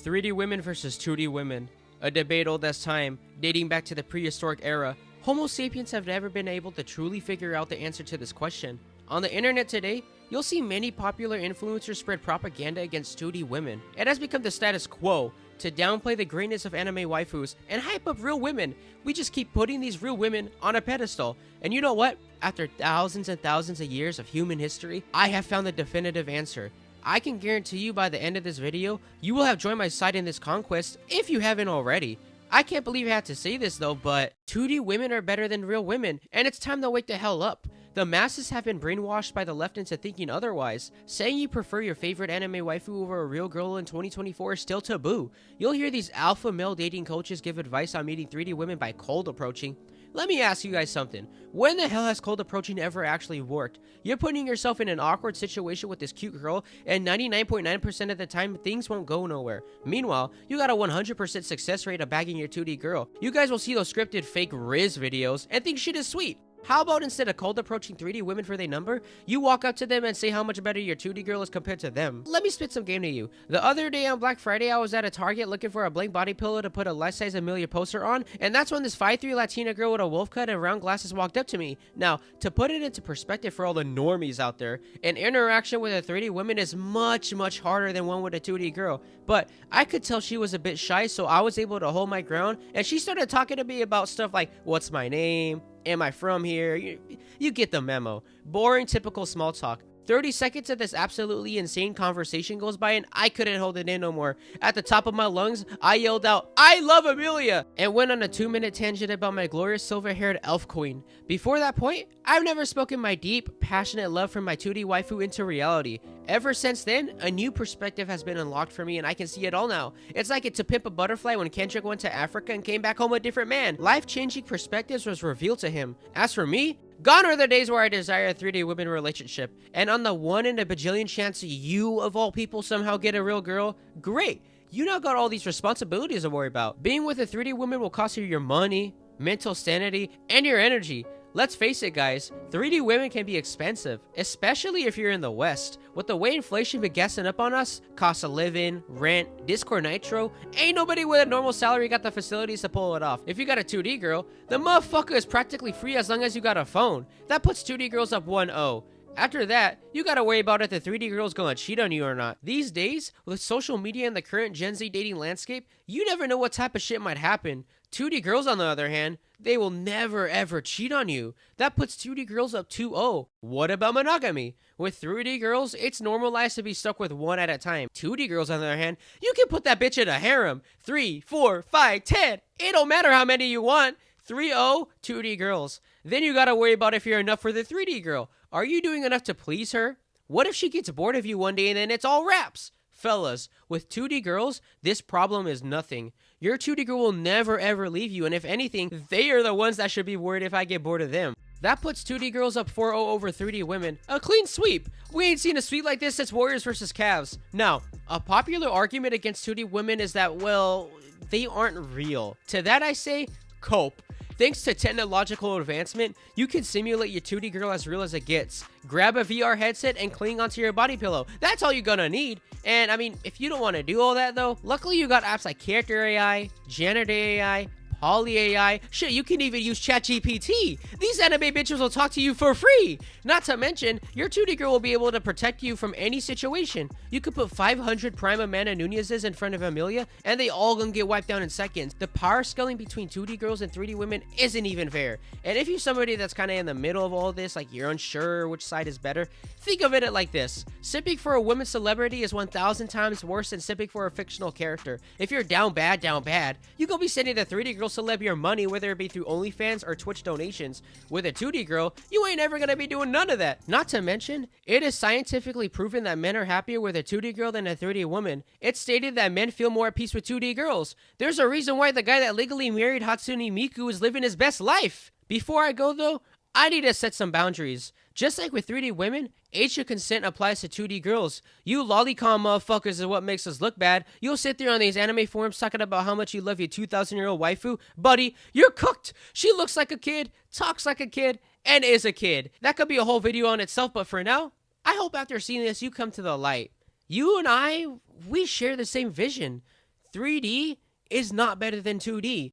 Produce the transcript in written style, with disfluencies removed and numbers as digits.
3D women versus 2D women. A debate old as time, dating back to the prehistoric era. Homo sapiens have never been able to truly figure out the answer to this question. On the internet today, you'll see many popular influencers spread propaganda against 2D women. It has become the status quo to downplay the greatness of anime waifus and hype up real women. We just keep putting these real women on a pedestal. And you know what? After thousands and thousands of years of human history, I have found the definitive answer. I can guarantee you by the end of this video, you will have joined my side in this conquest if you haven't already. I can't believe I had to say this though, but 2D women are better than real women, and it's time to wake the hell up. The masses have been brainwashed by the left into thinking otherwise. Saying you prefer your favorite anime waifu over a real girl in 2024 is still taboo. You'll hear these alpha male dating coaches give advice on meeting 3D women by cold approaching. Let me ask you guys something. When the hell has cold approaching ever actually worked? You're putting yourself in an awkward situation with this cute girl, and 99.9% of the time, things won't go nowhere. Meanwhile, you got a 100% success rate of bagging your 2D girl. You guys will see those scripted fake Riz videos and think shit is sweet. How about instead of cold approaching 3D women for their number, you walk up to them and say how much better your 2D girl is compared to them? Let me spit some game to you. The other day on Black Friday, I was at a Target looking for a blank body pillow to put a life-size EMILIA poster on, and that's when this 5'3" Latina girl with a wolf cut and round glasses walked up to me. Now, to put it into perspective for all the normies out there, an interaction with a 3D woman is much harder than one with a 2D girl. But I could tell she was a bit shy, so I was able to hold my ground, and she started talking to me about stuff like, what's my name? Am I from here? You get the memo. Boring, typical small talk. 30 seconds of this absolutely insane conversation goes by and I couldn't hold it in no more. At the top of my lungs, I yelled out, "I love EMILIA!" and went on a 2-minute tangent about my glorious silver-haired elf queen. Before that point, I've never spoken my deep, passionate love for my 2D waifu into reality. Ever since then, a new perspective has been unlocked for me and I can see it all now. It's like it to Pimp a Butterfly when Kendrick went to Africa and came back home a different man. Life-changing perspectives was revealed to him. As for me, gone are the days where I desire a 3D women relationship. And on the 1 in a bajillion chance you, of all people, somehow get a real girl, great. You now got all these responsibilities to worry about. Being with a 3D woman will cost you your money, mental sanity, and your energy. Let's face it, guys, 3D women can be expensive, especially if you're in the West. With the way inflation been gassing up on us, cost of living, rent, Discord Nitro, ain't nobody with a normal salary got the facilities to pull it off. If you got a 2D girl, the motherfucker is practically free as long as you got a phone. That puts 2D girls up 1-0. After that, you gotta worry about if the 3D girl's gonna cheat on you or not. These days, with social media and the current Gen Z dating landscape, you never know what type of shit might happen. 2D girls, on the other hand, they will never ever cheat on you. That puts 2D girls up 2-0. What about monogamy? With 3D girls, it's normalized to be stuck with one at a time. 2D girls, on the other hand, you can put that bitch in a harem. 3, 4, 5, 10. It don't matter how many you want. 3-0, 2D girls. Then you gotta worry about if you're enough for the 3D girl. Are you doing enough to please her? What if she gets bored of you one day and then it's all wraps? Fellas, with 2D girls, this problem is nothing. Your 2D girl will never ever leave you, and if anything, they are the ones that should be worried if I get bored of them. That puts 2D girls up 4-0 over 3D women. A clean sweep. We ain't seen a sweep like this since Warriors vs. Cavs. Now, a popular argument against 2D women is that, well, they aren't real. To that I say, cope. Thanks to technological advancement, you can simulate your 2D girl as real as it gets. Grab a VR headset and cling onto your body pillow. That's all you're gonna need. And I mean, if you don't want to do all that though, luckily you got apps like Character AI, Janitor AI, Poly AI, shit, you can even use ChatGPT. These anime bitches will talk to you for free. Not to mention, your 2D girl will be able to protect you from any situation. You could put 500 Prime Amanda Nunez's in front of EMILIA, and they all gonna get wiped down in seconds. The power scaling between 2D girls and 3D women isn't even fair. And if you're somebody that's kind of in the middle of all this, like you're unsure which side is better, think of it like this. Simping for a women's celebrity is 1,000 times worse than simping for a fictional character. If you're down bad, you gonna be sending the 3D girl celeb your money, whether it be through OnlyFans or Twitch donations. With a 2D girl, you ain't ever gonna be doing none of that. Not to mention, it is scientifically proven that men are happier with a 2D girl than a 3D woman. It's stated that men feel more at peace with 2D girls. There's a reason why the guy that legally married Hatsune Miku is living his best life. Before I go though, I need to set some boundaries. Just like with 3D women, age of consent applies to 2D girls. You lolicon motherfuckers is what makes us look bad. You'll sit there on these anime forums talking about how much you love your 2,000-year-old waifu. Buddy, you're cooked. She looks like a kid, talks like a kid, and is a kid. That could be a whole video on itself, but for now, I hope after seeing this, you come to the light. You and I, we share the same vision. 3D is not better than 2D.